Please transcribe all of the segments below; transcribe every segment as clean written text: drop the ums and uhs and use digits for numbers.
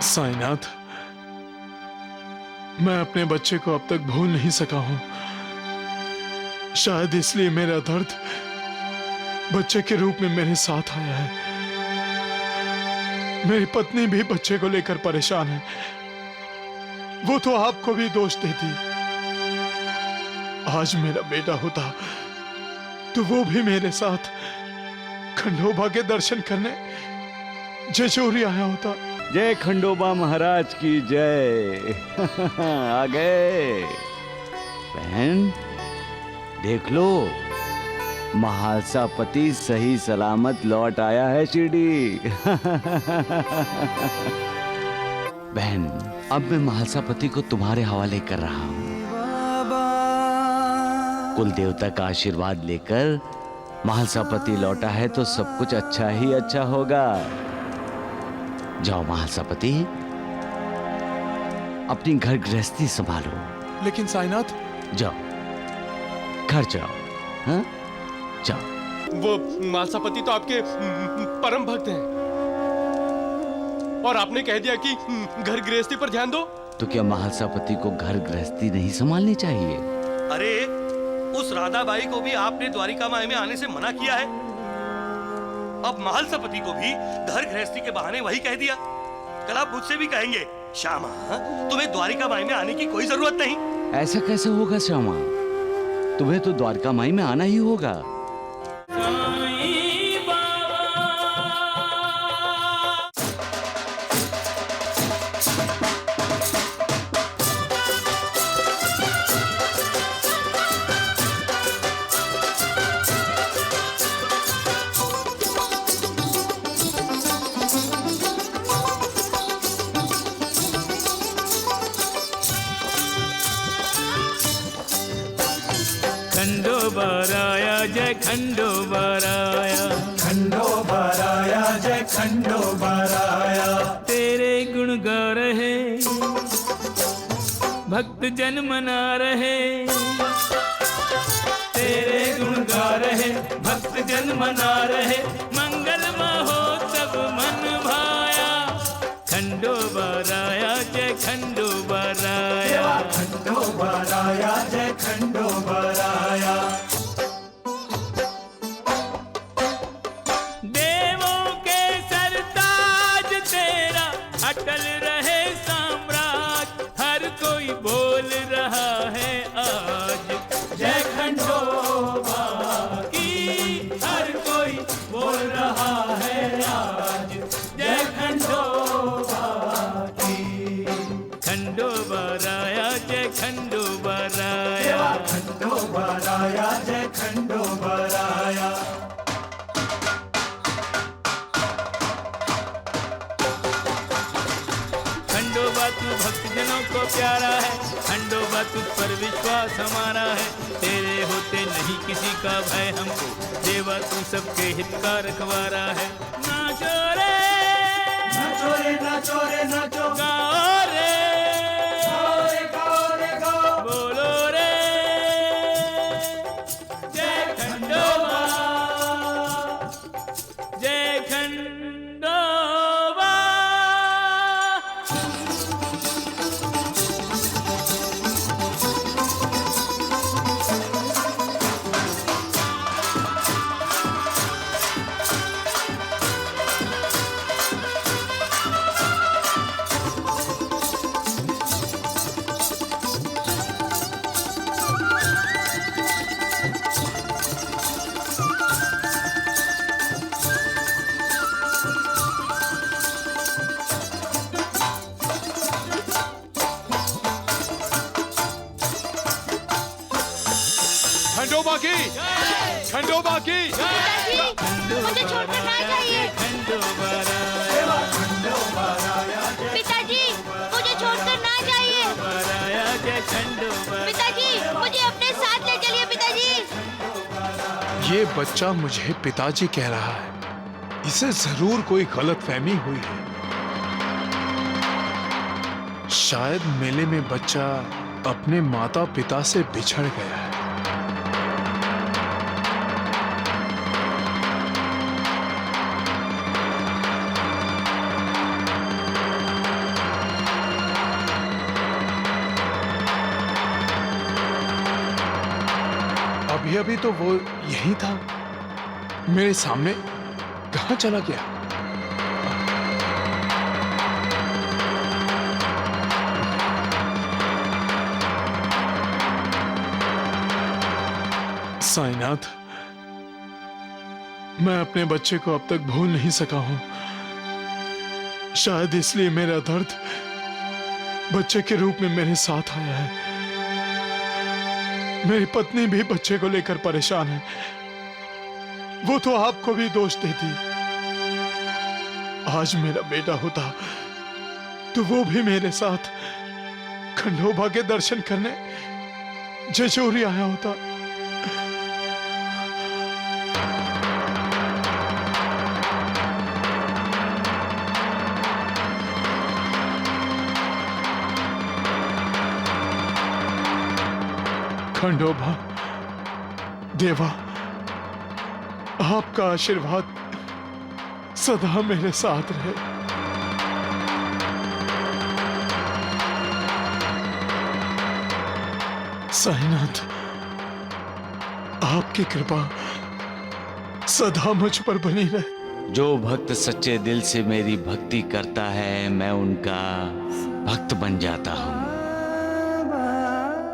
साईनाथ, मैं अपने बच्चे को अब तक भूल नहीं सका हूं। शायद इसलिए मेरा दर्द बच्चे के रूप में मेरे साथ आया है। मेरी पत्नी भी बच्चे को लेकर परेशान है। वो तो आपको भी दोष देती। आज मेरा बेटा होता तो वो भी मेरे साथ खंडोबा के दर्शन करने जेजोरी आया होता। जय खंडोबा महाराज की जय। आ गए बहन, देख लो महालसा पति सही सलामत लौट आया है शिरडी। बहन, अब मैं महालसा पति को तुम्हारे हवाले कर रहा हूँ। कुल देवता का आशीर्वाद लेकर महालसा पति लौटा है तो सब कुछ अच्छा ही अच्छा होगा। जाओ महालसा पति, अपनी घर गृहस्थी संभालो। लेकिन साईनाथ, जाओ घर जाओ। हाँ जाओ। वो महालसापति तो आपके परम भक्त हैं और आपने कह दिया कि घर गृहस्थी पर ध्यान दो। तो क्या महालसा पति को घर गृहस्थी नहीं संभालनी चाहिए? अरे उस राधाबाई को भी आपने द्वारिका माई में आने से मना किया है। अब महालसापति को भी घर गृहस्थी के बहाने वही कह दिया। कल आप मुझसे भी कहेंगे श्यामा तुम्हें द्वारिका माई में आने की कोई जरूरत नहीं। ऐसा कैसे होगा श्यामा? तुम्हें तो द्वारका माई में आना ही होगा। खंडोबाराया जय खंडोबाराया, खंडोबाराया जय खंडोबाराया। तेरे गुण गा रहे भक्त जन मना रहे, तेरे गुण गा रहे भक्त जन मना रहे। मंगल महोत्सव मन भाया, खंडोबाराया जय खंडोबाराया, खंडोबाराया जय खंडोबाराया। देवों के सरताज तेरा अटल रहे साम्राज्य, हर कोई बोल रहा है आज जय खंडोबा की, हर कोई बोल रहा है आज जय खंडोबा की। खंडोबाराया जय खंडोबाराया, खंडोबाराया जय खंडोबाराया। खंडोबा तू भक्तजनों को प्यारा है, खंडोबा तुझ पर विश्वास हमारा है। तेरे होते नहीं किसी का भय हमको, देवा तू सबके हित का रखवारा है। नाचो रे नाचो रे नाचो रे नाचो, गाओ रे गाओ रे गाओ रे गाओ। बोलो रे जय खंडोबा, जय खंडोबा। खंडोबा की, खंडोबा की। मुझे छोड़कर ना जाइए। पिताजी मुझे छोड़कर ना जाइए। पिताजी मुझे अपने साथ ले चलिए। पिताजी, ये बच्चा मुझे पिताजी कह रहा है। इसे जरूर कोई गलतफहमी हुई है। शायद मेले में बच्चा अपने माता पिता से बिछड़ गया है। अभी अभी तो वो यही था, मेरे सामने। कहाँ चला गया? साईनाथ, मैं अपने बच्चे को अब तक भूल नहीं सका हूं। शायद इसलिए मेरा दर्द बच्चे के रूप में मेरे साथ आया है। मेरी पत्नी भी बच्चे को लेकर परेशान है। वो तो आपको भी दोष देती। आज मेरा बेटा होता तो वो भी मेरे साथ खंडोबा के दर्शन करने जेजोरी आया होता। खंडोबा देवा, आपका आशीर्वाद सदा मेरे साथ रहे। साईनाथ, आपकी कृपा सदा मुझ पर बनी रहे। जो भक्त सच्चे दिल से मेरी भक्ति करता है, मैं उनका भक्त बन जाता हूँ।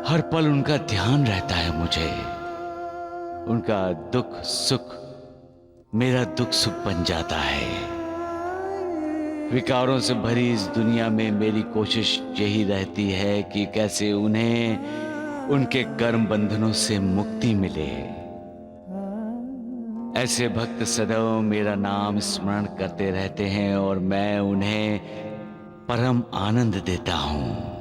हर पल उनका ध्यान रहता है मुझे। उनका दुख सुख मेरा दुख सुख बन जाता है। विकारों से भरी इस दुनिया में मेरी कोशिश यही रहती है कि कैसे उन्हें उनके कर्म बंधनों से मुक्ति मिले। ऐसे भक्त सदैव मेरा नाम स्मरण करते रहते हैं और मैं उन्हें परम आनंद देता हूँ।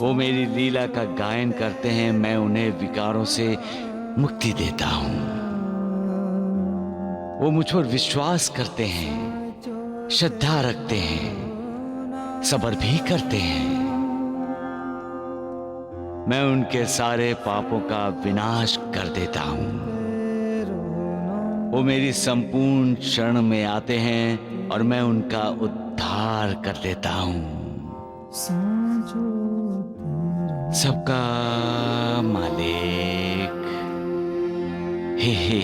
वो मेरी लीला का गायन करते हैं, मैं उन्हें विकारों से मुक्ति देता हूँ। वो मुझ पर विश्वास करते हैं, श्रद्धा रखते हैं, सब्र भी करते हैं। मैं उनके सारे पापों का विनाश कर देता हूँ। वो मेरी संपूर्ण शरण में आते हैं और मैं उनका उद्धार कर देता हूँ। सबका मालिक हे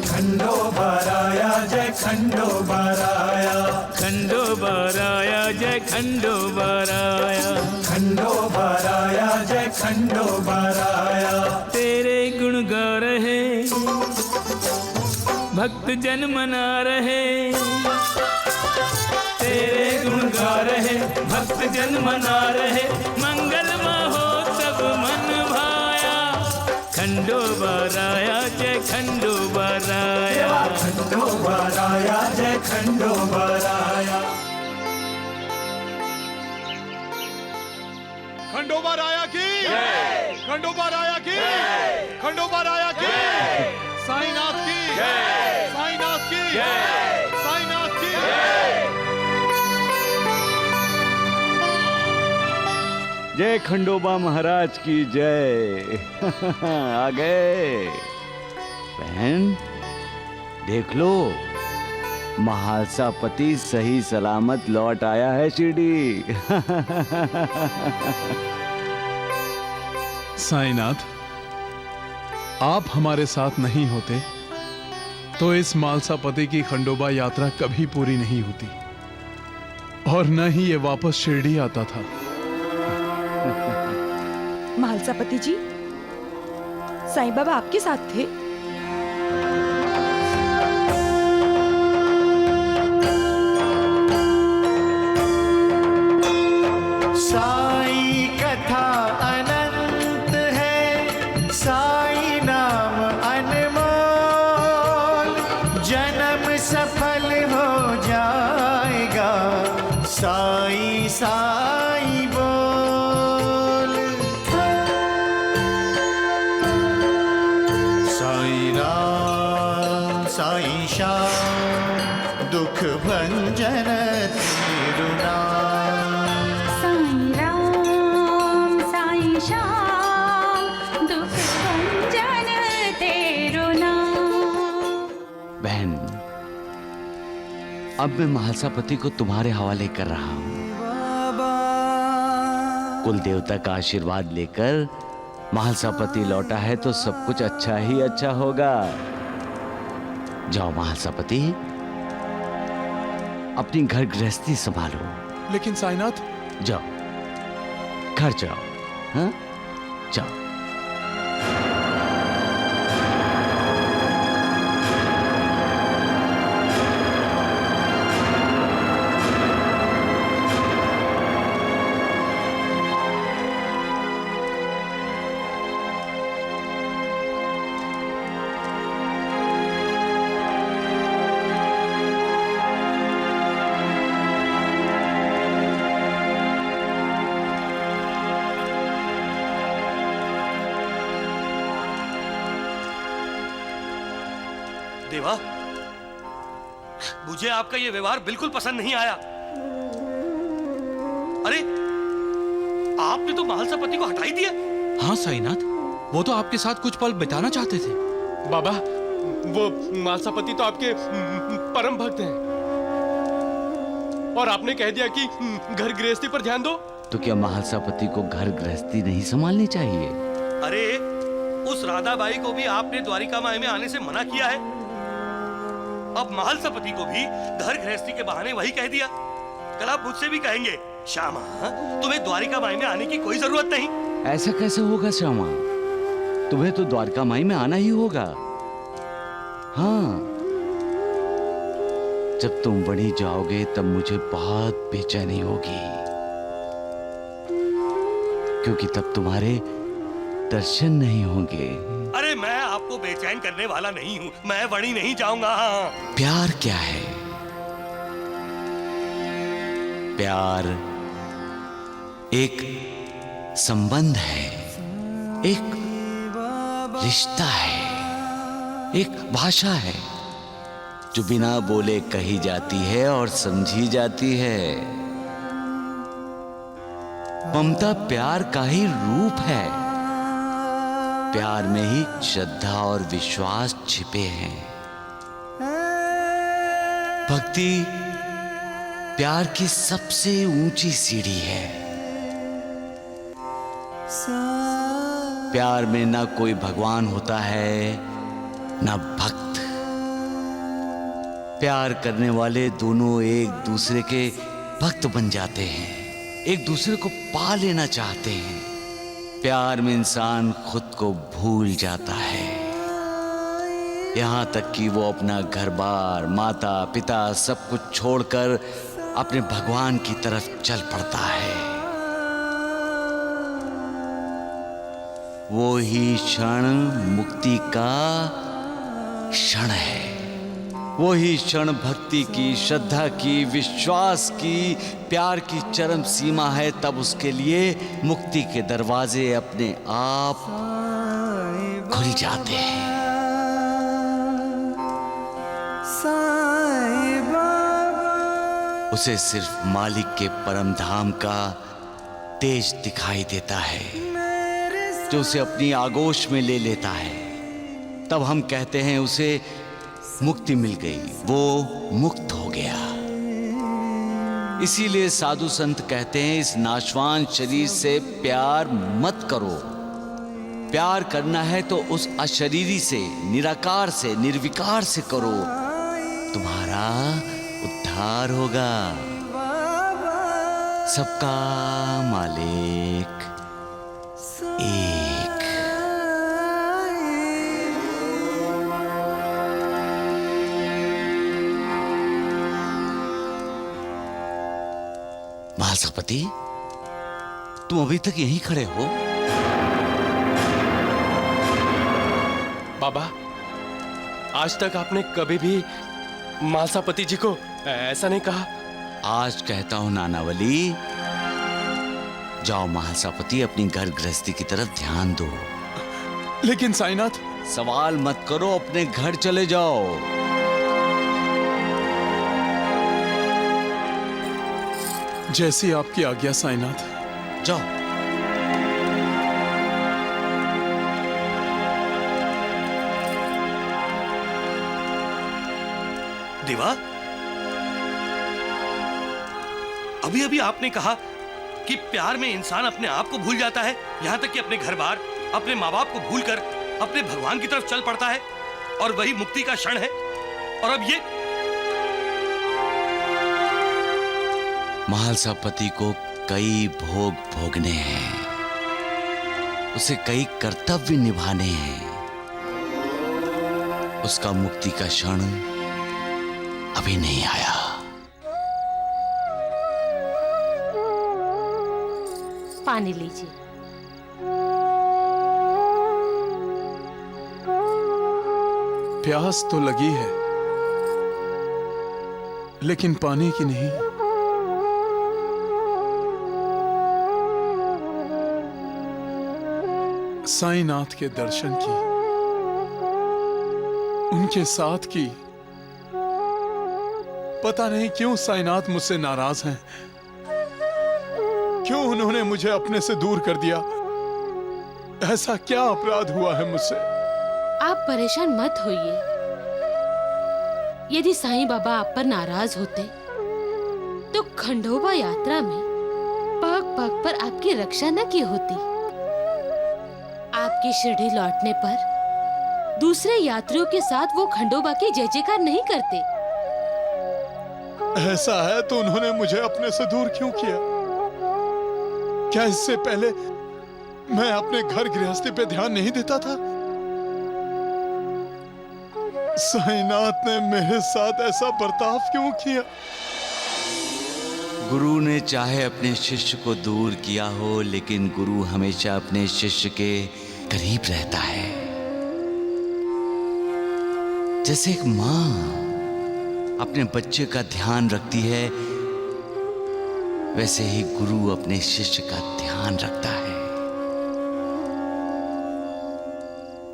खंडोबा राया जय खंडोबा राया, खंडोबा राया जय खंडोबा राया, खंडोबा राया जय खंडोबा राया। तेरे गुण गा रहे भक्त जन मना रहे, तेरे गुण गा रहे भक्त जन मना रहे। मंगल महोत्सव मन भाया, खंडोबा राया जय खंडोबा राया, खंडोबा राया जय खंडोबा राया। खंडोबा राया की, खंडोबा राया की, खंडोबा राया की, साईनाथ की, साईनाथ की, साईनाथ की। जय खंडोबा महाराज की जय। आ गए बहन, देख लो महालसापति सही सलामत लौट आया है शिरडी। साईनाथ, आप हमारे साथ नहीं होते तो इस मालसापति की खंडोबा यात्रा कभी पूरी नहीं होती और न ही ये वापस शिरडी आता था। मालसापति जी, साईं बाबा आपके साथ थे? साई कथा अनंत है, साई नाम अनमोल, जन्म सफल हो जाएगा, साई साई बोल। साई राम साई श्याम दुख भंजन तिरुनाम। साईं राम साईं श्याम दुख भंजन तेरो नाम। बहन, अब मैं महालसापति को तुम्हारे हवाले कर रहा हूं। कुल देवता का आशीर्वाद लेकर महालसापति लौटा है तो सब कुछ अच्छा ही अच्छा होगा। जाओ महालसापति, अपनी घर गृहस्थी संभालो। लेकिन साईनाथ, जाओ घर जाओ। हाँ, जाओ। देवा, मुझे आपका ये व्यवहार बिल्कुल पसंद नहीं आया। अरे, आपने तो महालसापति को हटा ही दिया। हाँ साईनाथ, वो तो आपके साथ कुछ पल बिताना चाहते थे। बाबा, वो मालसापति तो आपके परम भक्त हैं, और आपने कह दिया कि घर गृहस्थी पर ध्यान दो। तो क्या महालसापति को घर गृहस्थी नहीं संभालनी चाहिए? अरे, उस राधाबाई को भी आपने द्वारिका माई में आने से मना किया है। अब महालसापति को भी घर गृहस्थी के बहाने वही कह दिया। कल आप मुझसे भी कहेंगे, श्यामा, तुम्हें द्वारिका माई में आने की कोई जरूरत नहीं। ऐसा कैसे होगा श्यामा? तुम्हें तो द्वारका माई में आना ही होगा। हाँ, जब तुम बड़ी जाओगे तब मुझे बहुत बेचैनी होगी, क्योंकि तब तुम्हारे दर्शन नहीं होंगे। अरे, मैं आपको बेचैन करने वाला नहीं हूँ, मैं वणी नहीं जाऊंगा। प्यार क्या है? प्यार एक संबंध है, एक रिश्ता है, एक भाषा है जो बिना बोले कही जाती है और समझी जाती है। ममता प्यार का ही रूप है। प्यार में ही श्रद्धा और विश्वास छिपे हैं। भक्ति प्यार की सबसे ऊंची सीढ़ी है। प्यार में ना कोई भगवान होता है, ना भक्त। प्यार करने वाले दोनों एक दूसरे के भक्त बन जाते हैं, एक दूसरे को पा लेना चाहते हैं। प्यार में इंसान खुद को भूल जाता है, यहां तक कि वो अपना घर बार, माता पिता सब कुछ छोड़कर अपने भगवान की तरफ चल पड़ता है। वो ही क्षण मुक्ति का क्षण है। वो ही क्षण भक्ति की, श्रद्धा की, विश्वास की, प्यार की चरम सीमा है। तब उसके लिए मुक्ति के दरवाजे अपने आप खुल जाते हैं। उसे सिर्फ मालिक के परम धाम का तेज दिखाई देता है, जो उसे अपनी आगोश में ले लेता है। तब हम कहते हैं उसे मुक्ति मिल गई, वो मुक्त हो गया। इसीलिए साधु संत कहते हैं, इस नाशवान शरीर से प्यार मत करो। प्यार करना है तो उस अशरीरी से, निराकार से, निर्विकार से करो, तुम्हारा उद्धार होगा। सबका मालिक एक। महालसापति, तुम अभी तक यहीं खड़े हो? बाबा, आज तक आपने कभी भी मालसापति जी को ऐसा नहीं कहा। आज कहता हूं नानावली, जाओ महालसापति, अपनी घर गृहस्थी की तरफ ध्यान दो। लेकिन साईनाथ, सवाल मत करो, अपने घर चले जाओ। जैसी आपकी आज्ञा साईनाथ। जाओ। देवा, अभी अभी आपने कहा कि प्यार में इंसान अपने आप को भूल जाता है, यहां तक कि अपने घर बार, अपने माँ बाप को भूलकर अपने भगवान की तरफ चल पड़ता है और वही मुक्ति का क्षण है। और अब ये महालसापति को कई भोग भोगने हैं, उसे कई कर्तव्य निभाने हैं। उसका मुक्ति का क्षण अभी नहीं आया। पानी लीजिए। प्यास तो लगी है, लेकिन पानी की नहीं। साईनाथ के दर्शन की, उनके साथ की। पता नहीं क्यों साईनाथ मुझसे नाराज हैं। क्यों उन्होंने मुझे अपने से दूर कर दिया? ऐसा क्या अपराध हुआ है मुझसे? आप परेशान मत होइए। यदि साईं बाबा आप पर नाराज होते तो खंडोबा यात्रा में पग पग पर आपकी रक्षा न की होती। आपकी शिरडी लौटने पर दूसरे यात्रियों के साथ वो खंडोबा की जय जयकार नहीं करते। ऐसा है तो उन्होंने मुझे अपने से दूर क्यों किया? क्या इससे पहले मैं अपने घर गृहस्थी पे ध्यान नहीं देता था? साईनाथ ने मेरे साथ ऐसा बर्ताव क्यों किया? गुरु ने चाहे अपने शिष्य को दूर किया हो, लेकिन गुरु हमेशा अपने शिष्य के करीब रहता है। जैसे एक माँ अपने बच्चे का ध्यान रखती है, वैसे ही गुरु अपने शिष्य का ध्यान रखता है।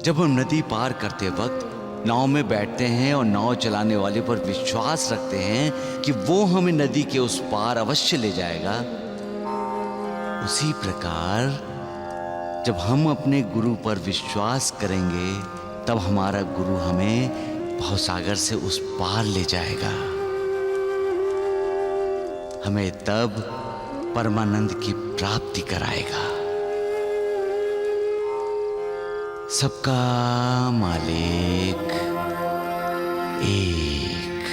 जब हम नदी पार करते वक्त नाव में बैठते हैं और नाव चलाने वाले पर विश्वास रखते हैं कि वो हमें नदी के उस पार अवश्य ले जाएगा, उसी प्रकार जब हम अपने गुरु पर विश्वास करेंगे तब हमारा गुरु हमें भवसागर से उस पार ले जाएगा। हमें तब परमानंद की प्राप्ति कराएगा। सबका मालिक एक।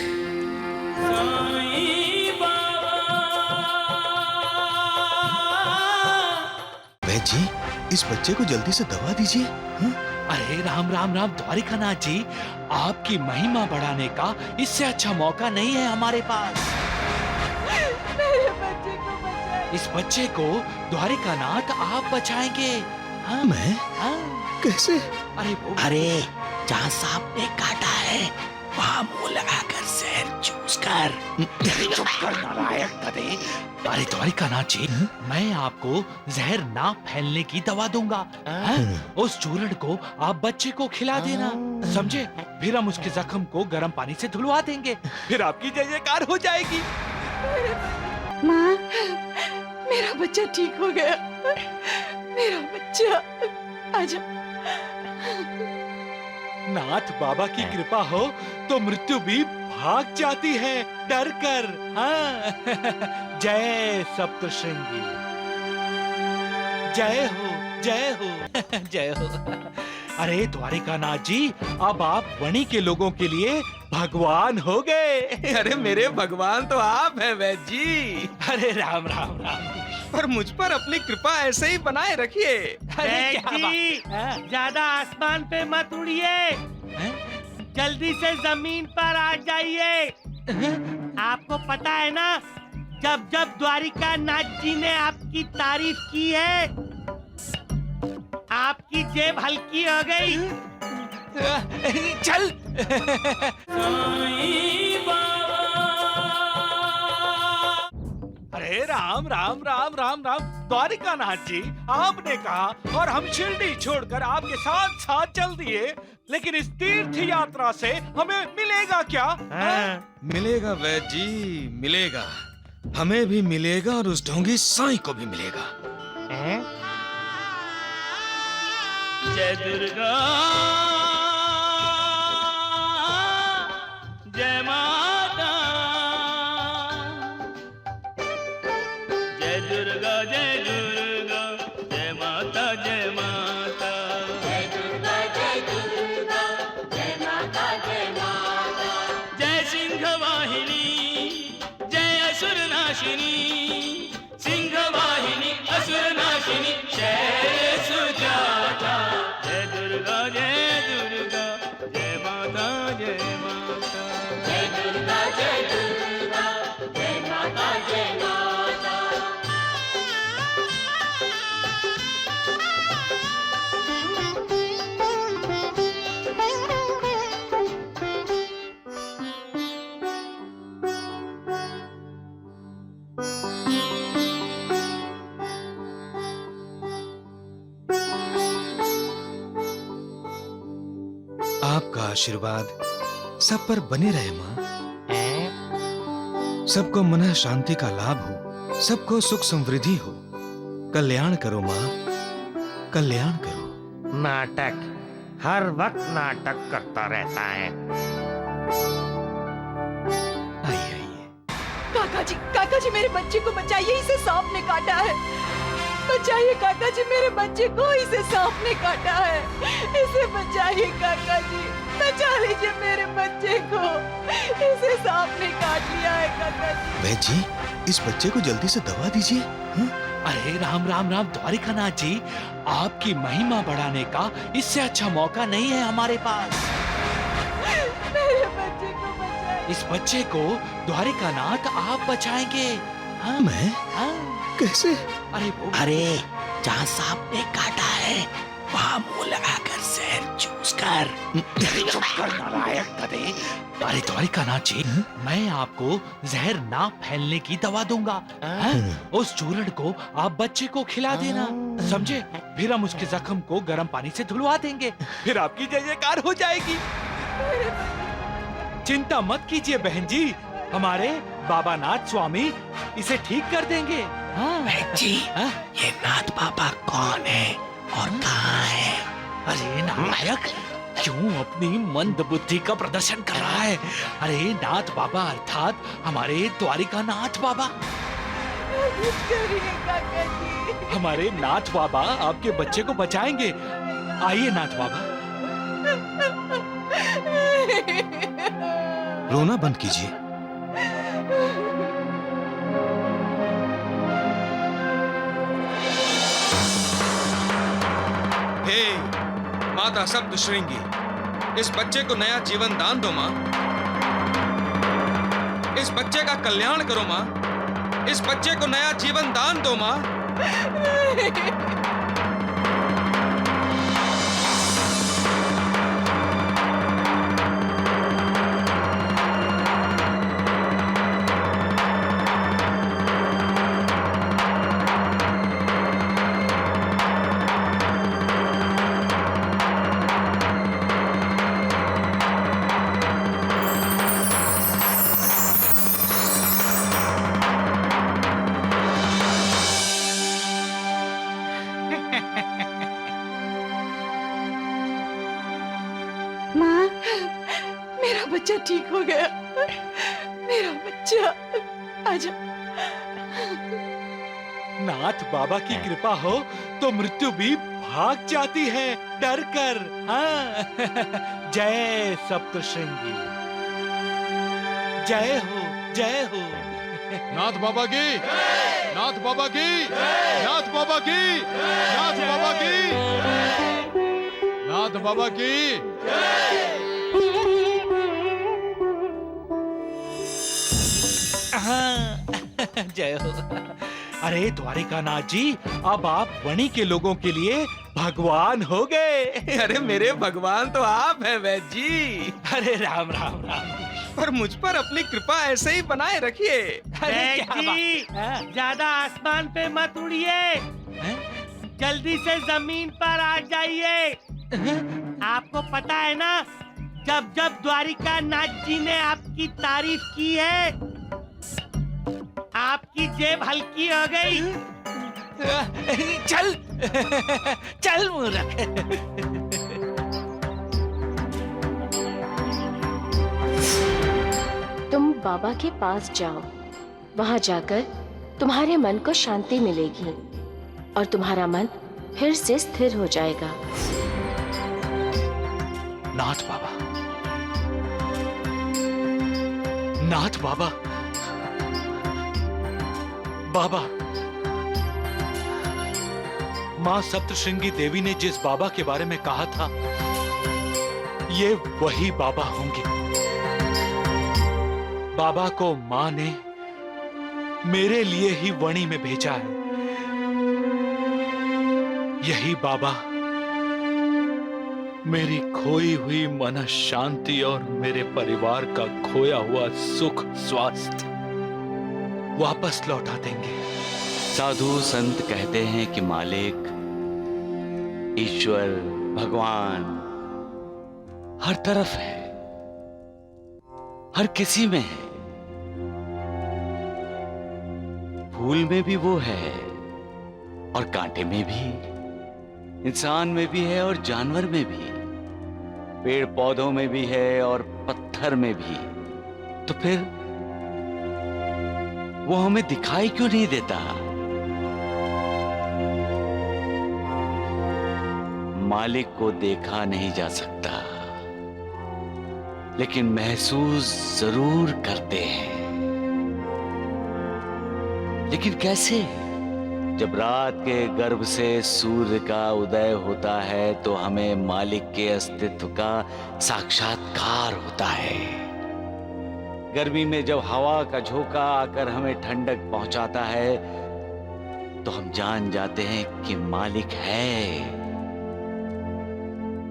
वैद्य जी, इस बच्चे को जल्दी से दवा दीजिए। अरे राम राम राम द्वारिकानाथ जी, आपकी महिमा बढ़ाने का इससे अच्छा मौका नहीं है हमारे पास। इस बच्चे को द्वारिकानाथ आप बचाएंगे। हाँ? मैं? हाँ? कैसे? अरे जहाँ सांप ने काटा है वहाँ मुंह लगाकर जहर चूस कर। चुप कर नालायक गधे। अरे द्वारिकानाथ जी, मैं आपको जहर ना फैलने की दवा दूंगा। उस चूर्ण को आप बच्चे को खिला देना, समझे? फिर हम उसके जख्म को गर्म पानी से धुलवा देंगे, फिर आपकी जय जयकार हो जाएगी। माँ, मेरा बच्चा ठीक हो गया। मेरा बच्चा, आजा। नाथ बाबा की कृपा हो तो मृत्यु भी भाग जाती है डर कर। हाँ। जय सप्तशृंगी, जय हो जय हो जय हो। अरे द्वारिकानाथ जी, अब आप वणी के लोगों के लिए भगवान हो गए। अरे मेरे भगवान तो आप हैं वैद्य जी। अरे राम राम राम। और मुझ पर अपनी कृपा ऐसे ही बनाए रखिए। अरे क्या बात। ज्यादा आसमान पे मत उड़िए, जल्दी से जमीन पर आ जाइए। आपको पता है ना, जब जब द्वारिका नाथ जी ने आपकी तारीफ की है, आपकी जेब हल्की हो गई। चल। अरे राम राम राम राम राम। द्वारिकानाथ जी, आपने कहा और हम शिरडी छोड़कर आपके साथ साथ चल दिए, लेकिन इस तीर्थ यात्रा से हमें मिलेगा क्या? मिलेगा वैद्य जी, मिलेगा। हमें भी मिलेगा और उस ढोंगी साईं को भी मिलेगा। जय दुर्गा, जय माता, जय दुर्गा जय दुर्गा, जय माता जय माता। नाशिनी सिंहवाहिनी असुर नाशिनी जय सुजाता जय दुर्गा जय दुर्गा जय माता जय माता जय दुर्गा जय दुर्गा जय माता जय माता। आपका आशीर्वाद सब पर बने रहे माँ। सबको मन शांति का लाभ हो, सबको सुख समृद्धि हो। कल्याण करो माँ, कल्याण करो। नाटक, हर वक्त नाटक करता रहता है। आइए आइए। काका जी मेरे बच्चे को बचाइए, इसे सांप ने काटा है। बचाइए काका जी, मेरे बच्चे को इसे सांप ने काटा है। इसे बचाइए काका जी, बचा लीजिए मेरे बच्चे को, इसे सांप ने काट लिया है काका जी। वैद्य जी, इस बच्चे को जल्दी से दवा दीजिए। अरे राम राम राम द्वारिकानाथ जी, आपकी महिमा बढ़ाने का इससे अच्छा मौका नहीं है हमारे पास। मेरे बच्चे को बचाइए। इस बच्चे को द्वारिकानाथ आप बचाएंगे। हाँ? मैं? हाँ? कैसे? अरे जहाँ सांप ने काटा है वहाँ मुंह लगाकर जहर चूस कर। चुप कर नालायक गधे। अरे द्वारिकानाथ जी, मैं आपको जहर ना फैलने की दवा दूंगा। उस चूर्ण को आप बच्चे को खिला देना, समझे? फिर हम उसके जख्म को गर्म पानी से धुलवा देंगे, फिर आपकी जय जयकार हो जाएगी। चिंता मत कीजिए बहन जी, हमारे बाबा नाथ स्वामी इसे ठीक कर देंगे। बहन जी, ये नाथ बाबा कौन है और कहाँ है? अरे नालायक, क्यों अपनी मंद बुद्धि का प्रदर्शन कर रहा है? अरे नाथ बाबा अर्थात हमारे द्वारिकानाथ बाबा। हमारे नाथ बाबा आपके बच्चे को बचाएंगे। आइए नाथ बाबा। रोना बंद कीजिए। हे माता सप्त श्रृंगी, इस बच्चे को नया जीवन दान दो माँ। इस बच्चे का कल्याण करो माँ। इस बच्चे को नया जीवन दान दो माँ। माँ, मेरा बच्चा ठीक हो गया। मेरा बच्चा, आजा। नाथ बाबा की कृपा हो तो मृत्यु भी भाग जाती है डर कर। हाँ? जय सप्तशृंगी, जय हो जय हो। नाथ बाबा की, नाथ बाबा की, नाथ बाबा की, नाथ बाबा की, नाथ बाबा की। हाँ, जय हो। अरे द्वारिकानाथ जी, अब आप वणी के लोगों के लिए भगवान हो गए। अरे मेरे भगवान तो आप हैं वैद्य जी। अरे राम राम राम। पर मुझ पर अपनी कृपा ऐसे ही बनाए रखिए। अरे क्या जी, बात? ज्यादा आसमान पे मत उड़िए, जल्दी से जमीन पर आ जाइए। आपको पता है ना, जब जब द्वारिका नाथ जी ने आपकी तारीफ की है, आपकी जेब हल्की हो गई। चल चल मूर्ख। तुम बाबा के पास जाओ, वहां जाकर तुम्हारे मन को शांति मिलेगी और तुम्हारा मन फिर से स्थिर हो जाएगा। नाथ बाबा, नाथ बाबा, बाबा, मां सप्तशृंगी देवी ने जिस बाबा के बारे में कहा था, ये वही बाबा होंगे। बाबा को मां ने मेरे लिए ही वणी में भेजा है। यही बाबा मेरी खोई हुई मन शांति और मेरे परिवार का खोया हुआ सुख स्वास्थ्य वापस लौटा देंगे। साधु संत कहते हैं कि मालिक, ईश्वर, भगवान हर तरफ है, हर किसी में है। फूल में भी वो है और कांटे में भी, इंसान में भी है और जानवर में भी, पेड़ पौधों में भी है और पत्थर में भी। तो फिर वो हमें दिखाई क्यों नहीं देता? मालिक को देखा नहीं जा सकता, लेकिन महसूस जरूर करते हैं। लेकिन कैसे? जब रात के गर्भ से सूर्य का उदय होता है तो हमें मालिक के अस्तित्व का साक्षात्कार होता है। गर्मी में जब हवा का झोंका आकर हमें ठंडक पहुंचाता है तो हम जान जाते हैं कि मालिक है।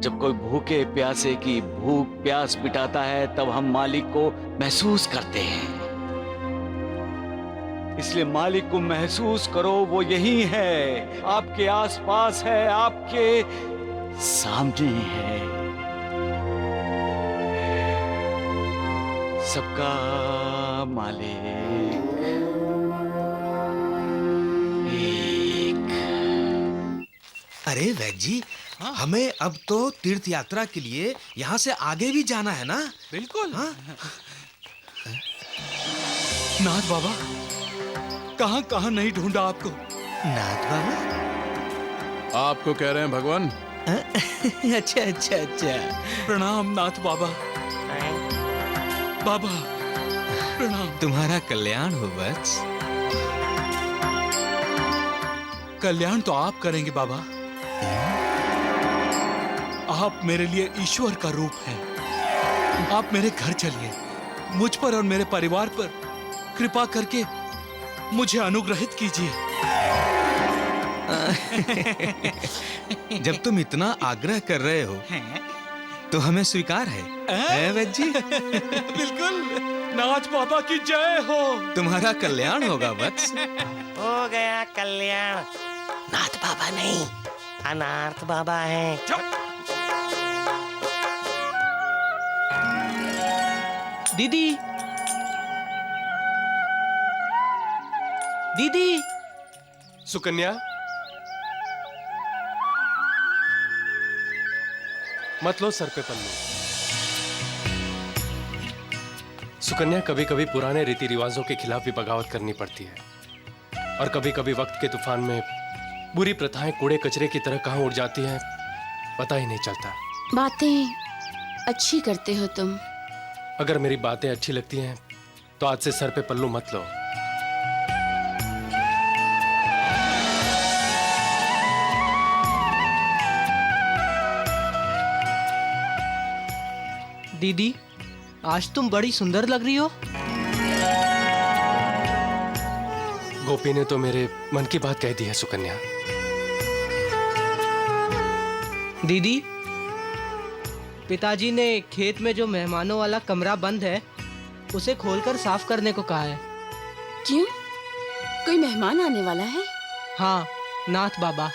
जब कोई भूखे प्यासे की भूख प्यास मिटाता है तब हम मालिक को महसूस करते हैं। इसलिए मालिक को महसूस करो, वो यही है, आपके आसपास है, आपके सामने है। सबका मालिक एक। अरे वैद्य जी, हमें अब तो तीर्थ यात्रा के लिए यहाँ से आगे भी जाना है ना? बिल्कुल। हाँ? नाथ बाबा, कहां कहां नहीं ढूंढा आपको। नाथ बाबा? आपको कह रहे हैं भगवान। अच्छा अच्छा अच्छा। प्रणाम नाथ बाबा। बाबा प्रणाम। तुम्हारा कल्याण हो वत्स। कल्याण तो आप करेंगे बाबा। आप मेरे लिए ईश्वर का रूप हैं। आप मेरे घर चलिए, मुझ पर और मेरे परिवार पर कृपा करके मुझे अनुग्रहित कीजिए। जब तुम इतना आग्रह कर रहे हो तो हमें स्वीकार है, वैद्य जी? बिल्कुल। नाथ बाबा की जय हो। तुम्हारा कल्याण होगा वत्स। हो गया कल्याण। नाथ बाबा नहीं, अनाथ बाबा हैं। दीदी, दीदी। सुकन्या, मत लो सर पे पल्लू। सुकन्या, कभी कभी पुराने रीति रिवाजों के खिलाफ भी बगावत करनी पड़ती है, और कभी कभी वक्त के तूफान में बुरी प्रथाएं कूड़े कचरे की तरह कहां उड़ जाती हैं, पता ही नहीं चलता। बातें अच्छी करते हो तुम। अगर मेरी बातें अच्छी लगती हैं तो आज से सर पे पल्लू मत लो। दीदी, आज तुम बड़ी सुंदर लग रही हो। गोपी ने तो मेरे मन की बात कह दी है सुकन्या। दीदी, पिताजी ने खेत में जो मेहमानों वाला कमरा बंद है उसे खोलकर साफ करने को कहा है। क्यों? कोई मेहमान आने वाला है? हाँ, नाथ बाबा।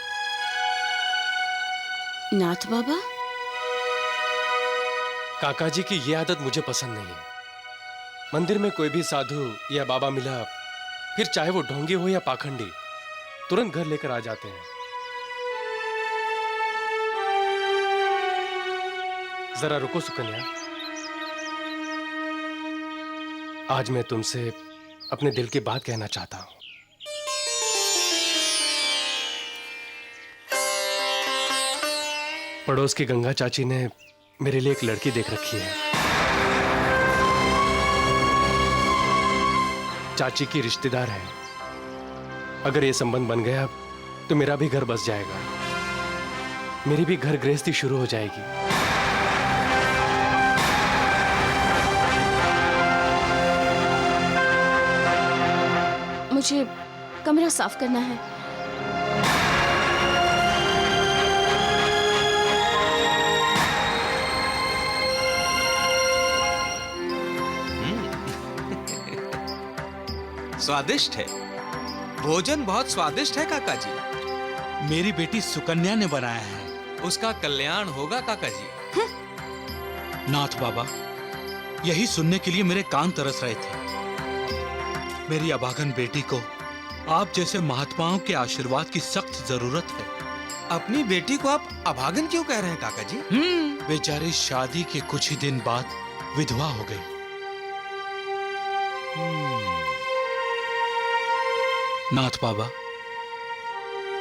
नाथ बाबा? काका जी की ये आदत मुझे पसंद नहीं है। मंदिर में कोई भी साधु या बाबा मिला, फिर चाहे वो ढोंगी हो या पाखंडी, तुरंत घर लेकर आ जाते हैं। जरा रुको सुकन्या, आज मैं तुमसे अपने दिल की बात कहना चाहता हूं। पड़ोस की गंगा चाची ने मेरे लिए एक लड़की देख रखी है। चाची की रिश्तेदार है, अगर ये संबंध बन गया तो मेरा भी घर बस जाएगा, मेरी भी घर गृहस्थी शुरू हो जाएगी। मुझे कमरा साफ करना है। स्वादिष्ट है, भोजन बहुत स्वादिष्ट है काका जी। मेरी बेटी सुकन्या ने बनाया है। उसका कल्याण होगा काका जी। नाथ बाबा, यही सुनने के लिए मेरे कान तरस रहे थे। मेरी अभागन बेटी को आप जैसे महात्माओं के आशीर्वाद की सख्त जरूरत है। अपनी बेटी को आप अभागन क्यों कह रहे हैं काका जी? बेचारी शादी के कुछ ही दिन बाद विधवा हो गई। नाथ बाबा,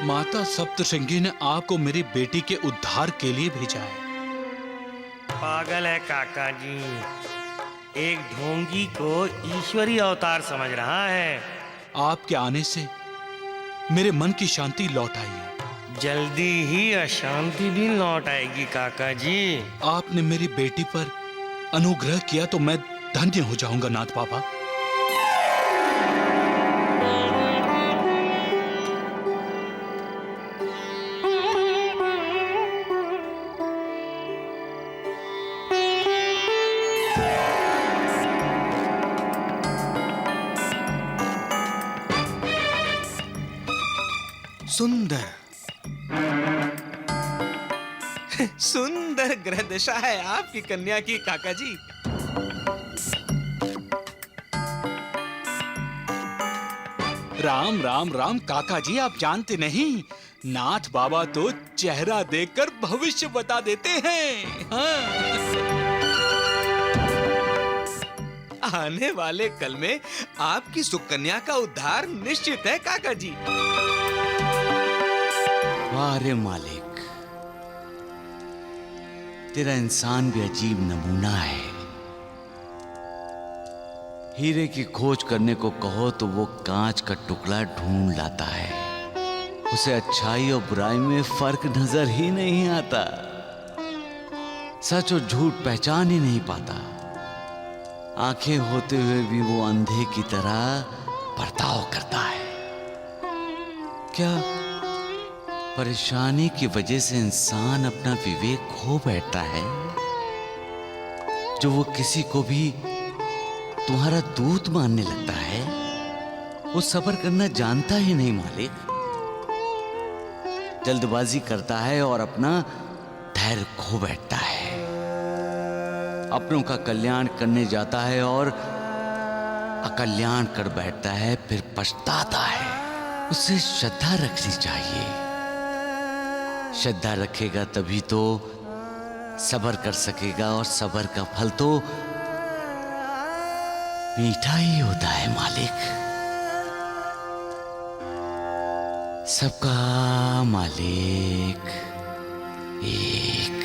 माता सप्तशृंगी ने आपको मेरी बेटी के उद्धार के लिए भेजा है। पागल है काका जी, एक ढोंगी को ईश्वरी अवतार समझ रहा है। आपके आने से मेरे मन की शांति लौट आई है। जल्दी ही अशांति भी लौट आएगी काका जी। आपने मेरी बेटी पर अनुग्रह किया तो मैं धन्य हो जाऊंगा नाथ बाबा। सुंदर सुंदर ग्रह दशा है आपकी कन्या की काका जी। राम राम राम काका जी, आप जानते नहीं, नाथ बाबा तो चेहरा देखकर भविष्य बता देते हैं। हाँ। आने वाले कल में आपकी सुकन्या का उद्धार निश्चित है काका जी। वाह रे मालिक, तेरा इंसान भी अजीब नमूना है। हीरे की खोज करने को कहो तो वो कांच का टुकड़ा ढूंढ लाता है। उसे अच्छाई और बुराई में फर्क नजर ही नहीं आता। सच और झूठ पहचान ही नहीं पाता। आंखें होते हुए भी वो अंधे की तरह बर्ताव करता है। क्या परेशानी की वजह से इंसान अपना विवेक खो बैठता है, जो वो किसी को भी तुम्हारा दूत मानने लगता है? वो सब्र करना जानता ही नहीं मालिक, जल्दबाजी करता है और अपना धैर्य खो बैठता है। अपनों का कल्याण करने जाता है और अकल्याण कर बैठता है, फिर पछताता है। उसे श्रद्धा रखनी चाहिए। श्रद्धा रखेगा तभी तो सब्र कर सकेगा, और सब्र का फल तो मीठा ही होता है मालिक। सबका मालिक एक।